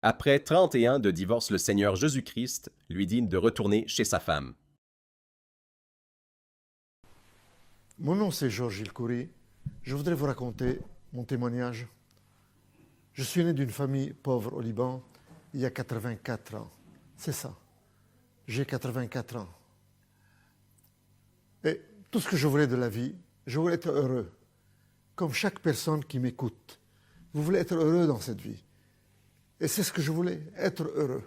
Après 31 de divorce, le Seigneur Jésus-Christ lui dit de retourner chez sa femme. Mon nom c'est Georges Ilkouri. Je voudrais vous raconter mon témoignage. Je suis né d'une famille pauvre au Liban il y a 84 ans. C'est ça. J'ai 84 ans. Et tout ce que je voulais de la vie, je voulais être heureux. Comme chaque personne qui m'écoute. Vous voulez être heureux dans cette vie. Et c'est ce que je voulais, être heureux.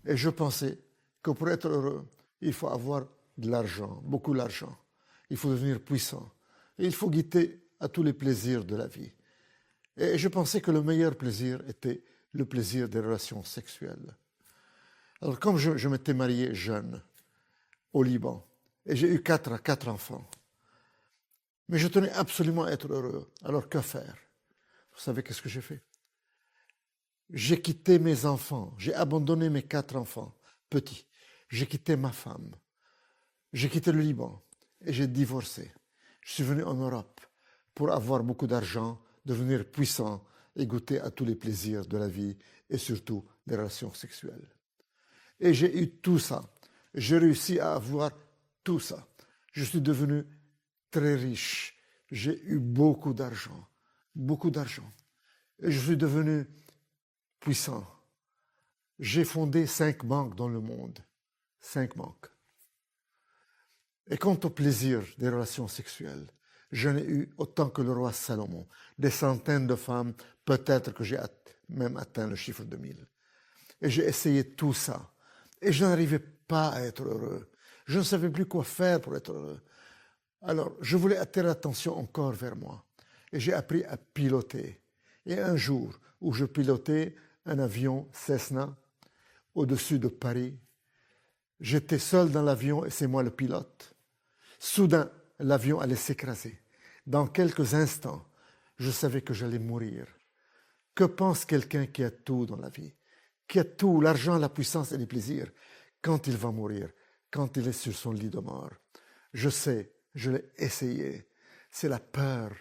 Et je pensais que pour être heureux, il faut avoir de l'argent, beaucoup d'argent. Il faut devenir puissant. Et il faut goûter à tous les plaisirs de la vie. Et je pensais que le meilleur plaisir était le plaisir des relations sexuelles. Alors comme je m'étais marié jeune, au Liban, et j'ai eu quatre enfants, mais je tenais absolument à être heureux. Alors que faire? Vous savez qu'est-ce que j'ai fait? J'ai quitté mes enfants, j'ai abandonné mes 4 enfants, petits. J'ai quitté ma femme, j'ai quitté le Liban et j'ai divorcé. Je suis venu en Europe pour avoir beaucoup d'argent, devenir puissant et goûter à tous les plaisirs de la vie et surtout des relations sexuelles. Et j'ai eu tout ça. J'ai réussi à avoir tout ça. Je suis devenu très riche. J'ai eu beaucoup d'argent. Beaucoup d'argent. Et je suis devenu puissant. J'ai fondé 5 banques dans le monde. 5 banques. Et quant au plaisir des relations sexuelles, j'en ai eu autant que le roi Salomon. Des centaines de femmes, peut-être que j'ai même atteint le chiffre de 1000. Et j'ai essayé tout ça. Et je n'arrivais pas à être heureux. Je ne savais plus quoi faire pour être heureux. Alors, je voulais attirer l'attention encore vers moi. Et j'ai appris à piloter. Et un jour où je pilotais un avion Cessna au-dessus de Paris, j'étais seul dans l'avion et c'est moi le pilote. Soudain, l'avion allait s'écraser. Dans quelques instants, je savais que j'allais mourir. Que pense quelqu'un qui a tout dans la vie, qui a tout, l'argent, la puissance et les plaisirs, quand il va mourir, quand il est sur son lit de mort? Je sais, je l'ai essayé. C'est la peur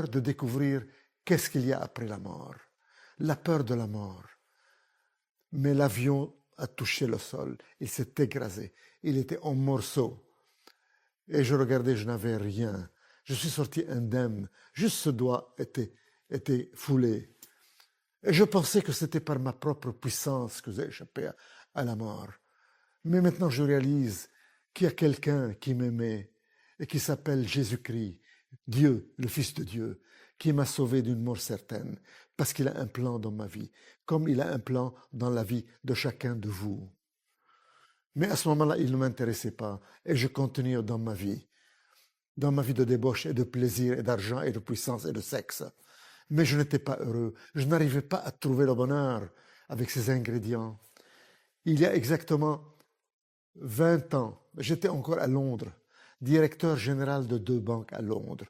de découvrir qu'est-ce qu'il y a après la mort, la peur de la mort. Mais l'avion a touché le sol, il s'est écrasé, il était en morceaux. Et je regardais, je n'avais rien. Je suis sorti indemne, juste ce doigt était foulé. Et je pensais que c'était par ma propre puissance que j'ai échappé à la mort. Mais maintenant je réalise qu'il y a quelqu'un qui m'aimait et qui s'appelle Jésus-Christ, Dieu, le Fils de Dieu, qui m'a sauvé d'une mort certaine, parce qu'il a un plan dans ma vie, comme il a un plan dans la vie de chacun de vous. Mais à ce moment-là, il ne m'intéressait pas, et je continuais dans ma vie de débauche et de plaisir et d'argent et de puissance et de sexe. Mais je n'étais pas heureux, je n'arrivais pas à trouver le bonheur avec ces ingrédients. Il y a exactement 20 ans, j'étais encore à Londres, directeur général de 2 banques à Londres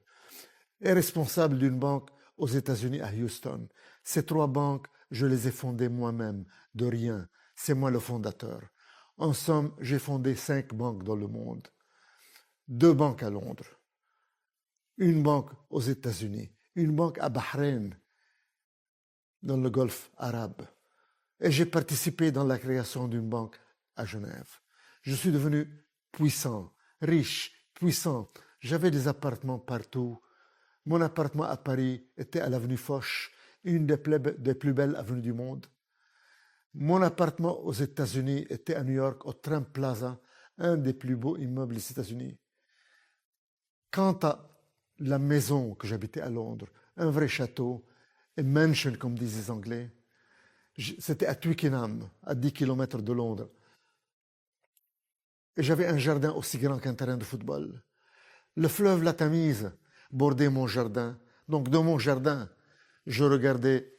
et responsable d'une banque aux États-Unis à Houston. Ces 3 banques, je les ai fondées moi-même, de rien. C'est moi le fondateur. En somme, j'ai fondé 5 banques dans le monde. 2 banques à Londres, une banque aux États-Unis, une banque à Bahreïn, dans le Golfe arabe. Et j'ai participé dans la création d'une banque à Genève. Je suis devenu puissant, riche, puissant. J'avais des appartements partout. Mon appartement à Paris était à l'avenue Foch, une des plus belles avenues du monde. Mon appartement aux États-Unis était à New York, au Trump Plaza, un des plus beaux immeubles des États-Unis. Quant à la maison que j'habitais à Londres, un vrai château, a mansion comme disent les Anglais, c'était à Twickenham, à 10 km de Londres. Et j'avais un jardin aussi grand qu'un terrain de football. Le fleuve la Tamise bordait mon jardin. Donc dans mon jardin, je regardais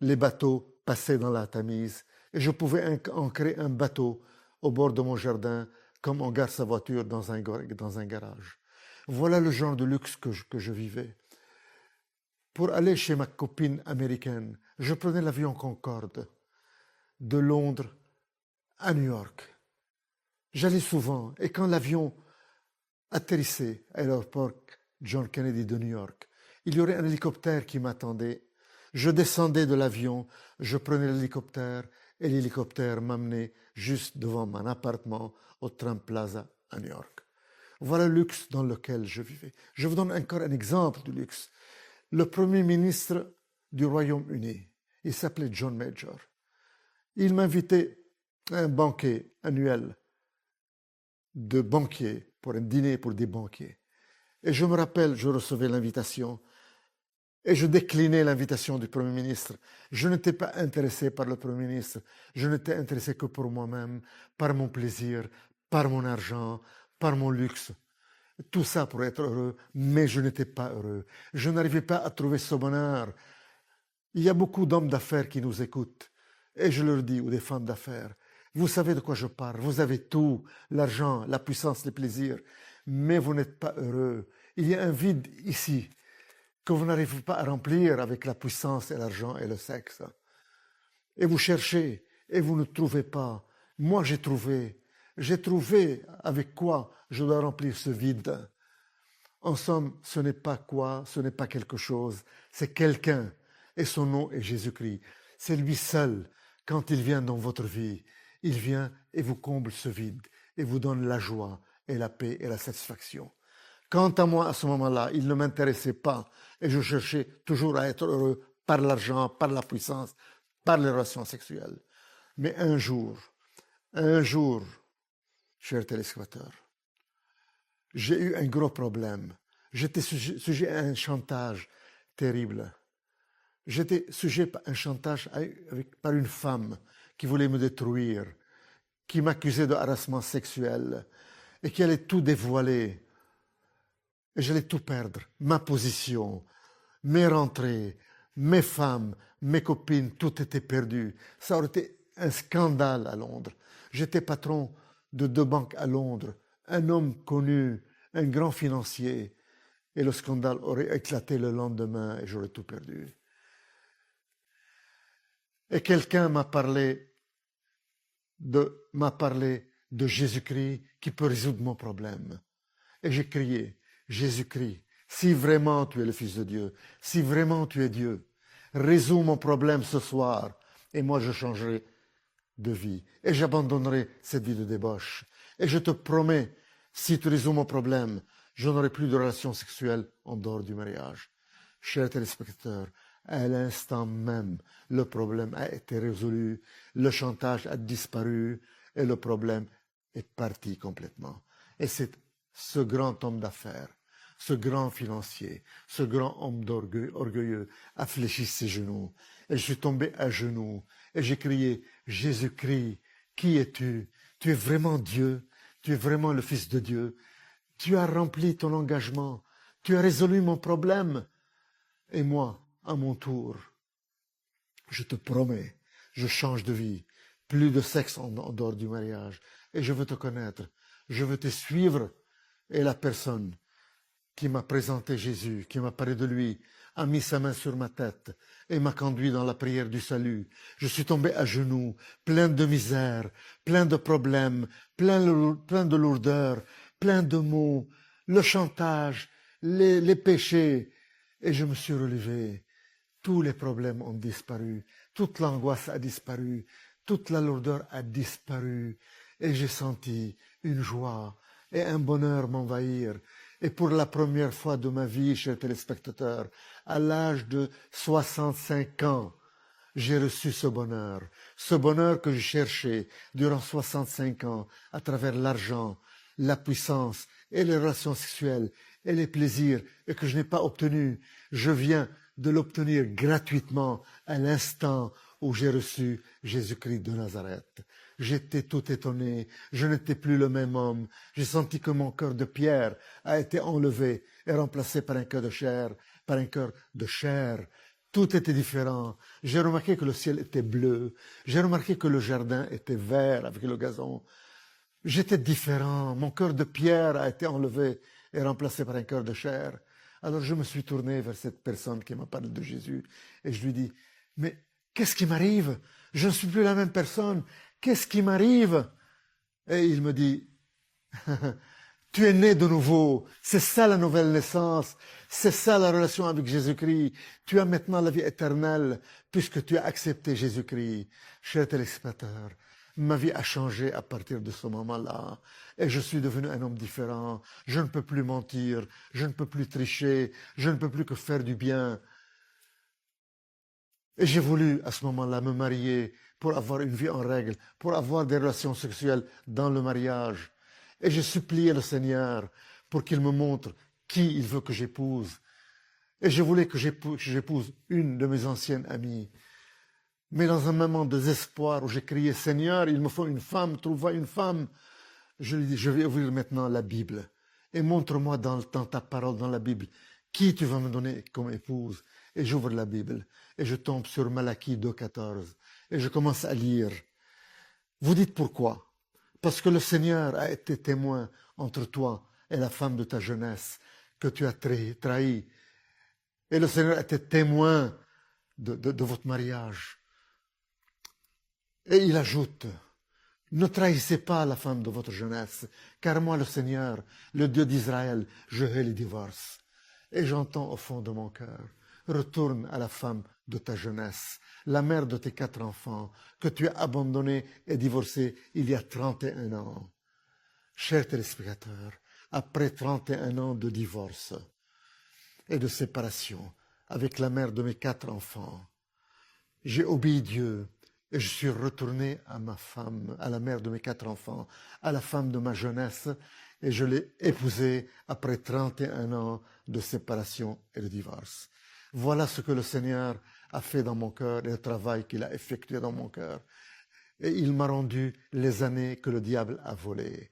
les bateaux passer dans la Tamise et je pouvais ancrer un bateau au bord de mon jardin comme on gare sa voiture dans un garage. Voilà le genre de luxe que je vivais. Pour aller chez ma copine américaine, je prenais l'avion Concorde de Londres à New York. J'allais souvent et quand l'avion atterrissait à l'aéroport John Kennedy de New York, il y aurait un hélicoptère qui m'attendait Je descendais de l'avion, je prenais l'hélicoptère et l'hélicoptère m'amenait juste devant mon appartement au Trump Plaza à New York. Voilà le luxe dans lequel je vivais. Je vous donne encore un exemple de luxe. Le premier ministre du Royaume-Uni, il s'appelait John Major. Il m'invitait à un banquet annuel de banquiers, pour un dîner pour des banquiers. Et je me rappelle, je recevais l'invitation et je déclinais l'invitation du Premier ministre. Je n'étais pas intéressé par le Premier ministre, je n'étais intéressé que pour moi-même, par mon plaisir, par mon argent, par mon luxe. Tout ça pour être heureux, mais je n'étais pas heureux. Je n'arrivais pas à trouver ce bonheur. Il y a beaucoup d'hommes d'affaires qui nous écoutent. Et je leur dis, ou des femmes d'affaires, vous savez de quoi je parle. Vous avez tout, l'argent, la puissance, les plaisirs, mais vous n'êtes pas heureux. Il y a un vide ici que vous n'arrivez pas à remplir avec la puissance et l'argent et le sexe. Et vous cherchez et vous ne trouvez pas. Moi, j'ai trouvé. J'ai trouvé avec quoi je dois remplir ce vide. En somme, ce n'est pas quoi, ce n'est pas quelque chose, c'est quelqu'un. Et son nom est Jésus-Christ. C'est lui seul, quand il vient dans votre vie, il vient et vous comble ce vide, et vous donne la joie et la paix et la satisfaction. Quant à moi, à ce moment-là, il ne m'intéressait pas, et je cherchais toujours à être heureux par l'argent, par la puissance, par les relations sexuelles. Mais un jour, chers téléspectateurs, j'ai eu un gros problème. J'étais sujet à un chantage terrible. J'étais sujet à un chantage par une femme qui voulait me détruire, qui m'accusait de harcèlement sexuel et qui allait tout dévoiler. Et j'allais tout perdre, ma position, mes rentrées, mes femmes, mes copines, tout était perdu. Ça aurait été un scandale à Londres. J'étais patron de 2 banques à Londres, un homme connu, un grand financier, et le scandale aurait éclaté le lendemain et j'aurais tout perdu. Et quelqu'un m'a parlé de Jésus-Christ qui peut résoudre mon problème. Et j'ai crié, Jésus-Christ, si vraiment tu es le Fils de Dieu, si vraiment tu es Dieu, résous mon problème ce soir et moi je changerai de vie et j'abandonnerai cette vie de débauche. Et je te promets, si tu résous mon problème, je n'aurai plus de relations sexuelles en dehors du mariage. Chers téléspectateurs, à l'instant même, le problème a été résolu, le chantage a disparu et le problème est parti complètement. Et c'est ce grand homme d'affaires, ce grand financier, ce grand homme orgueilleux a fléchi ses genoux. Et je suis tombé à genoux et j'ai crié, Jésus-Christ, qui es-tu? Tu es vraiment Dieu, tu es vraiment le Fils de Dieu. Tu as rempli ton engagement, tu as résolu mon problème. Et moi, à mon tour, je te promets, je change de vie, plus de sexe en dehors du mariage, et je veux te connaître, je veux te suivre. Et la personne qui m'a présenté Jésus, qui m'a parlé de lui, a mis sa main sur ma tête et m'a conduit dans la prière du salut. Je suis tombé à genoux, plein de misère, plein de problèmes, plein de lourdeur, plein de maux, le chantage, les péchés, et je me suis relevé. Tous les problèmes ont disparu, toute l'angoisse a disparu, toute la lourdeur a disparu, et j'ai senti une joie et un bonheur m'envahir. Et pour la première fois de ma vie, chers téléspectateurs, à l'âge de 65 ans, j'ai reçu ce bonheur que je cherchais durant 65 ans, à travers l'argent, la puissance et les relations sexuelles et les plaisirs, et que je n'ai pas obtenu. Je viens de l'obtenir gratuitement à l'instant où j'ai reçu Jésus-Christ de Nazareth. J'étais tout étonné, je n'étais plus le même homme. J'ai senti que mon cœur de pierre a été enlevé et remplacé par un cœur de chair, Tout était différent. J'ai remarqué que le ciel était bleu. J'ai remarqué que le jardin était vert avec le gazon. J'étais différent. Mon cœur de pierre a été enlevé et remplacé par un cœur de chair. Alors je me suis tourné vers cette personne qui m'a parlé de Jésus et je lui dis, mais qu'est-ce qui m'arrive? Je ne suis plus la même personne. Qu'est-ce qui m'arrive? Et il me dit, Tu es né de nouveau. C'est ça la nouvelle naissance. C'est ça la relation avec Jésus-Christ. Tu as maintenant la vie éternelle puisque tu as accepté Jésus-Christ. Chers téléspectateurs, ma vie a changé à partir de ce moment-là. Et je suis devenu un homme différent. Je ne peux plus mentir. Je ne peux plus tricher. Je ne peux plus que faire du bien. Et j'ai voulu à ce moment-là me marier pour avoir une vie en règle, pour avoir des relations sexuelles dans le mariage. Et j'ai supplié le Seigneur pour qu'il me montre qui il veut que j'épouse. Et je voulais que j'épouse une de mes anciennes amies. Mais dans un moment de désespoir où j'ai crié, Seigneur, il me faut une femme, trouve-moi une femme. Je lui dis, je vais ouvrir maintenant la Bible. Et montre-moi dans ta parole, dans la Bible, qui tu vas me donner comme épouse. Et j'ouvre la Bible. Et je tombe sur Malachie 2,14. Et je commence à lire. Vous dites pourquoi? Parce que le Seigneur a été témoin entre toi et la femme de ta jeunesse que tu as trahi. Et le Seigneur a été témoin de votre mariage. Et il ajoute, ne trahissez pas la femme de votre jeunesse, car moi, le Seigneur, le Dieu d'Israël, je hais les divorces. Et j'entends au fond de mon cœur, retourne à la femme de ta jeunesse, la mère de tes 4 enfants, que tu as abandonnée et divorcée il y a 31 ans. Chers téléspectateurs, après 31 ans de divorce et de séparation avec la mère de mes 4 enfants, j'ai obéi Dieu et je suis retourné à ma femme, à la mère de mes 4 enfants, à la femme de ma jeunesse, et je l'ai épousée après 31 ans de séparation et de divorce. Voilà ce que le Seigneur a fait dans mon cœur et le travail qu'il a effectué dans mon cœur. Et il m'a rendu les années que le diable a volées.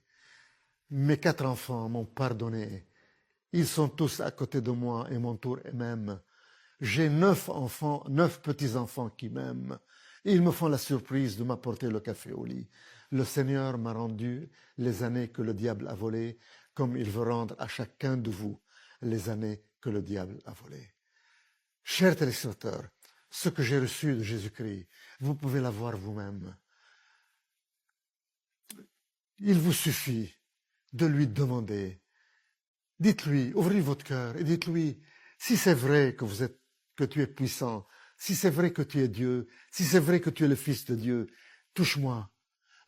Mes 4 enfants m'ont pardonné. Ils sont tous à côté de moi et m'entourent et m'aiment. J'ai 9 enfants, 9 petits-enfants qui m'aiment. Ils me font la surprise de m'apporter le café au lit. Le Seigneur m'a rendu les années que le diable a volées, comme il veut rendre à chacun de vous les années que le diable a volées. Chers téléspectateurs, ce que j'ai reçu de Jésus-Christ, vous pouvez l'avoir vous-même. Il vous suffit de lui demander. Dites-lui, ouvrez votre cœur et dites-lui, si c'est vrai que tu es puissant, si c'est vrai que tu es Dieu, si c'est vrai que tu es le Fils de Dieu, touche-moi,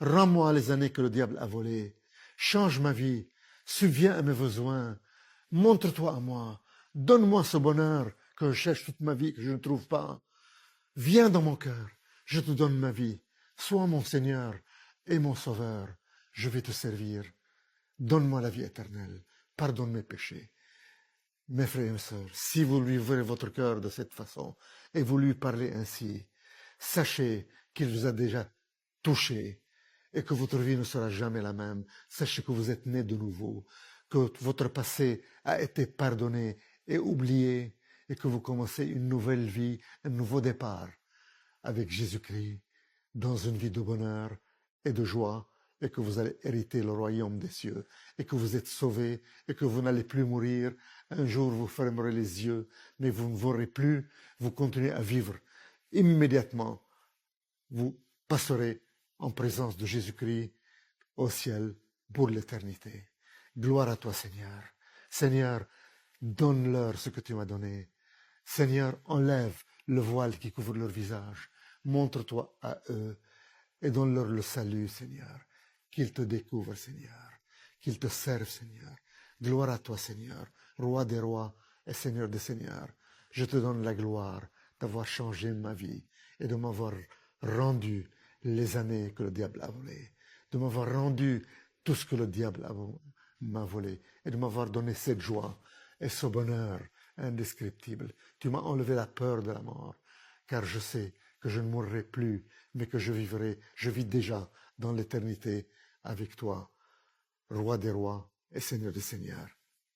rends-moi les années que le diable a volées, change ma vie, subviens à mes besoins, montre-toi à moi, donne-moi ce bonheur que je cherche toute ma vie, que je ne trouve pas. Viens dans mon cœur, je te donne ma vie, sois mon Seigneur et mon Sauveur, je vais te servir. Donne-moi la vie éternelle, pardonne mes péchés. Mes frères et mes sœurs, si vous lui ouvrez votre cœur de cette façon et vous lui parlez ainsi, sachez qu'il vous a déjà touché et que votre vie ne sera jamais la même. Sachez que vous êtes né de nouveau, que votre passé a été pardonné et oublié et que vous commencez une nouvelle vie, un nouveau départ avec Jésus-Christ dans une vie de bonheur et de joie et que vous allez hériter le royaume des cieux, et que vous êtes sauvés, et que vous n'allez plus mourir. Un jour, vous fermerez les yeux, mais vous ne mourrez plus, vous continuez à vivre. Immédiatement, vous passerez en présence de Jésus-Christ au ciel pour l'éternité. Gloire à toi, Seigneur. Seigneur, donne-leur ce que tu m'as donné. Seigneur, enlève le voile qui couvre leur visage. Montre-toi à eux et donne-leur le salut, Seigneur. Qu'ils te découvrent, Seigneur, qu'ils te servent, Seigneur. Gloire à toi, Seigneur, roi des rois et Seigneur des seigneurs. Je te donne la gloire d'avoir changé ma vie et de m'avoir rendu les années que le diable a volées, de m'avoir rendu tout ce que le diable m'a volé et de m'avoir donné cette joie et ce bonheur indescriptible. Tu m'as enlevé la peur de la mort, car je sais que je ne mourrai plus, mais que je vis déjà dans l'éternité avec toi, roi des rois et Seigneur des seigneurs.